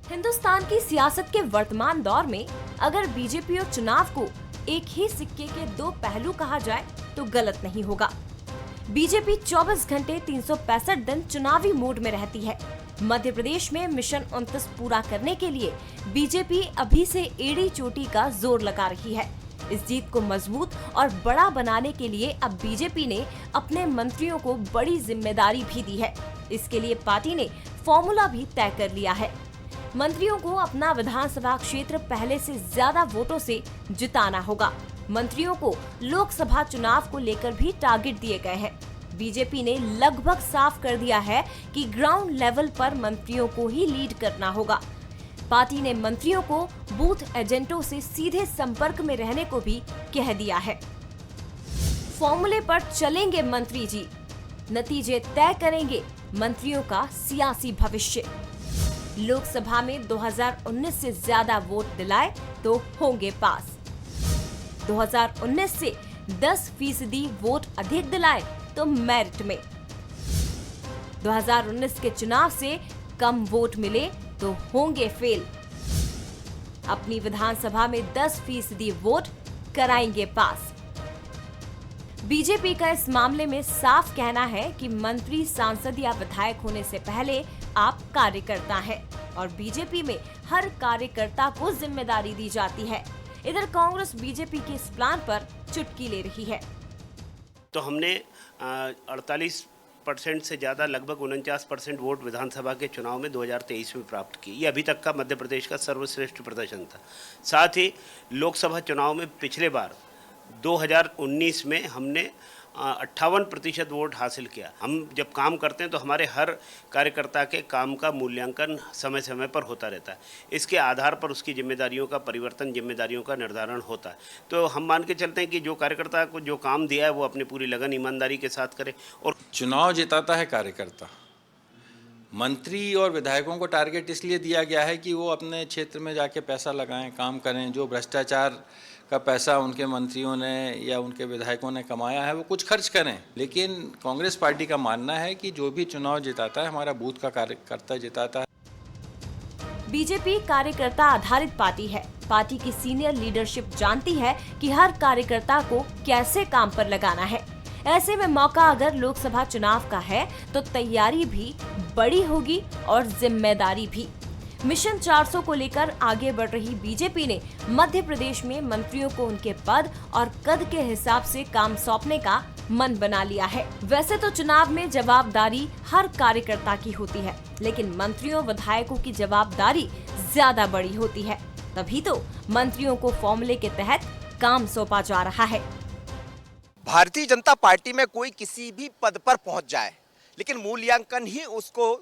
हिंदुस्तान की सियासत के वर्तमान दौर में अगर बीजेपी और चुनाव को एक ही सिक्के के दो पहलू कहा जाए तो गलत नहीं होगा। बीजेपी 24 घंटे 365 दिन चुनावी मूड में रहती है। मध्य प्रदेश में मिशन 29 पूरा करने के लिए बीजेपी अभी से एड़ी चोटी का जोर लगा रही है। इस जीत को मजबूत और बड़ा बनाने के लिए अब बीजेपी ने अपने मंत्रियों को बड़ी जिम्मेदारी भी दी है। इसके लिए पार्टी ने फॉर्मूला भी तय कर लिया है। मंत्रियों को अपना विधानसभा क्षेत्र पहले से ज्यादा वोटों से जिताना होगा। मंत्रियों को लोकसभा चुनाव को लेकर भी टारगेट दिए गए हैं। बीजेपी ने लगभग साफ कर दिया है कि ग्राउंड लेवल पर मंत्रियों को ही लीड करना होगा। पार्टी ने मंत्रियों को बूथ एजेंटों से सीधे संपर्क में रहने को भी कह दिया है। फॉर्मूले पर चलेंगे मंत्री जी, नतीजे तय करेंगे मंत्रियों का सियासी भविष्य। लोकसभा में 2019 से ज्यादा वोट दिलाए तो होंगे पास। 2019 से 10% वोट अधिक दिलाए तो मेरिट में। 2019 के चुनाव से कम वोट मिले तो होंगे फेल। अपनी विधानसभा में 10% वोट कराएंगे पास। बीजेपी का इस मामले में साफ कहना है कि मंत्री, सांसद या विधायक होने से पहले आप कार्यकर्ता हैं और बीजेपी में हर कार्यकर्ता को जिम्मेदारी दी जाती है। इधर कांग्रेस बीजेपी के इस प्लान पर चुटकी ले रही है। तो हमने 48% से ज़्यादा, लगभग 49% वोट विधानसभा के चुनाव में 2023 में प्राप्त की। ये अभी तक का मध्य प्रदेश का सर्वश्रेष्ठ प्रदर्शन था। साथ ही लोकसभा चुनाव में पिछले बार 2019 में हमने 58% वोट हासिल किया। हम जब काम करते हैं तो हमारे हर कार्यकर्ता के काम का मूल्यांकन समय समय पर होता रहता है। इसके आधार पर उसकी जिम्मेदारियों का परिवर्तन, जिम्मेदारियों का निर्धारण होता है। तो हम मान के चलते हैं कि जो कार्यकर्ता को जो काम दिया है वो अपनी पूरी लगन, ईमानदारी के साथ करे। और चुनाव जिताता है कार्यकर्ता। मंत्री और विधायकों को टारगेट इसलिए दिया गया है कि वो अपने क्षेत्र में जाके पैसा लगाएं, काम करें। जो भ्रष्टाचार का पैसा उनके मंत्रियों ने या उनके विधायकों ने कमाया है वो कुछ खर्च करें। लेकिन कांग्रेस पार्टी का मानना है कि जो भी चुनाव जिताता है, हमारा बूथ का कार्यकर्ता जिताता है। बीजेपी कार्यकर्ता आधारित पार्टी है। पार्टी की सीनियर लीडरशिप जानती है कि हर कार्यकर्ता को कैसे काम पर लगाना है। ऐसे में मौका अगर लोकसभा चुनाव का है तो तैयारी भी बड़ी होगी और जिम्मेदारी भी। मिशन 400 को लेकर आगे बढ़ रही बीजेपी ने मध्य प्रदेश में मंत्रियों को उनके पद और कद के हिसाब से काम सौंपने का मन बना लिया है। वैसे तो चुनाव में जवाबदारी हर कार्यकर्ता की होती है, लेकिन मंत्रियों, विधायकों की जवाबदारी ज्यादा बड़ी होती है। तभी तो मंत्रियों को फॉर्मूले के तहत काम सौंपा जा रहा है। भारतीय जनता पार्टी में कोई किसी भी पद पर पहुंच जाए, लेकिन मूल्यांकन ही उसको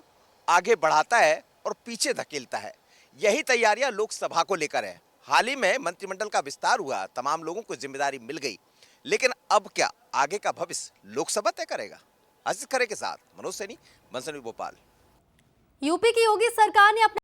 आगे बढ़ाता है और पीछे धकेलता है। यही तैयारियां लोकसभा को लेकर है। हाल ही में मंत्रिमंडल का विस्तार हुआ, तमाम लोगों को जिम्मेदारी मिल गई, लेकिन अब क्या आगे का भविष्य लोकसभा तय करेगा। अजीत खरे के साथ मनोज सैनी, मनसनी, भोपाल। यूपी की योगी सरकार ने अपने